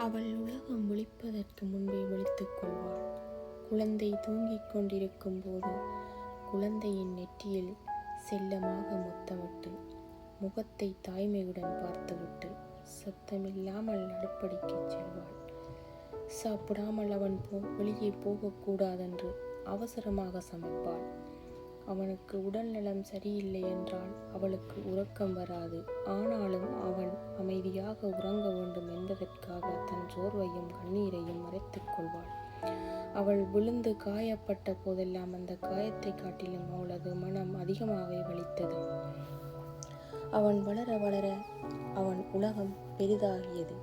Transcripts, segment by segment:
அவள் உலகம் விழிப்பதற்கு முன்பே விழித்துக் கொள்வாள். குழந்தை தூங்கிக் கொண்டிருக்கும் போது குழந்தையின் நெற்றியில் செல்லமாக முத்தமிட்டு முகத்தை தாய்மையுடன் பார்த்துவிட்டு சத்தமில்லாமல் அடுப்படிக்குச் செல்வாள். சாப்பிடாமல் அவன் வெளியே போகக்கூடாதென்று அவசரமாக சமைப்பாள். அவனுக்கு உடல் நலம் சரியில்லை என்றால் அவளுக்கு உறக்கம் வராது. ஆனாலும் அவன் அமைதியாக உறங்க வேண்டும் என்பதற்காக தன் சோர்வையும் கண்ணீரையும் மறைத்துக் கொள்வாள். அவள் விழுந்து காயப்பட்ட போதெல்லாம் அந்த காயத்தை காட்டிலும் அவளது மனம் அதிகமாகவே வலித்தது. அவன் வளர வளர அவன் உலகம் பெரிதாகியது.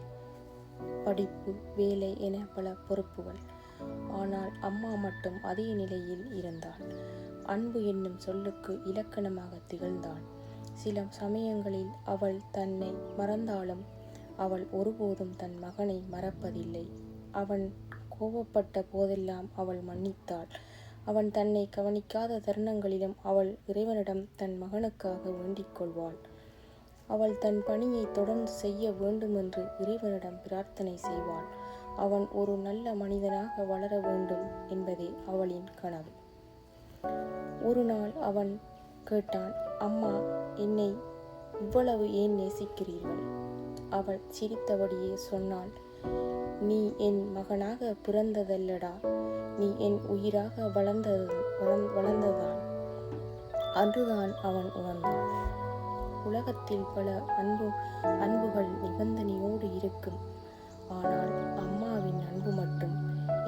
படிப்பு, வேலை என பல பொறுப்புகள். ஆனால் அம்மா மட்டும் அதே நிலையில் இருந்தாள். அன்பு என்னும் சொல்லுக்கு இலக்கணமாக திகழ்ந்தாள். சில சமயங்களில் அவள் தன்னை மறந்தாலும் அவள் ஒருபோதும் தன் மகனை மறப்பதில்லை. அவன் கோபப்பட்ட போதெல்லாம் அவள் மன்னித்தாள். அவன் தன்னை கவனிக்காத தருணங்களிலும் அவள் இறைவனிடம் தன் மகனுக்காக வேண்டிக் கொள்வாள். அவள் தன் பணியை தொடர்ந்து செய்ய வேண்டுமென்று இறைவனிடம் பிரார்த்தனை செய்வாள். அவன் ஒரு நல்ல மனிதனாக வளர வேண்டும் என்பதே அவளின் கனவு. ஒரு நாள் அவன் கேட்டான், அம்மா, என்னை இவ்வளவு ஏன் நேசிக்கிறீர்கள்? அவள் சிரித்தபடியே சொன்னாள், நீ என் மகனாக பிறந்ததல்லடா, நீ என் உயிராக வளர்ந்ததான். அன்றுதான் அவன் உணர்ந்தான். உலகத்தில் பல அன்புகள் நிபந்தனையோடு இருக்கும். ஆனால் அம்மாவின் அன்பு மட்டும்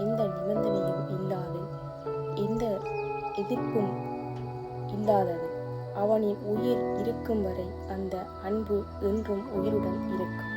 எந்த நிபந்தனையும் இல்லாது, எந்த எதிர்ப்பும் இல்லாதது. அவனின் உயிர் இருக்கும் வரை அந்த அன்பு என்றும் உயிருடன் இருக்கும்.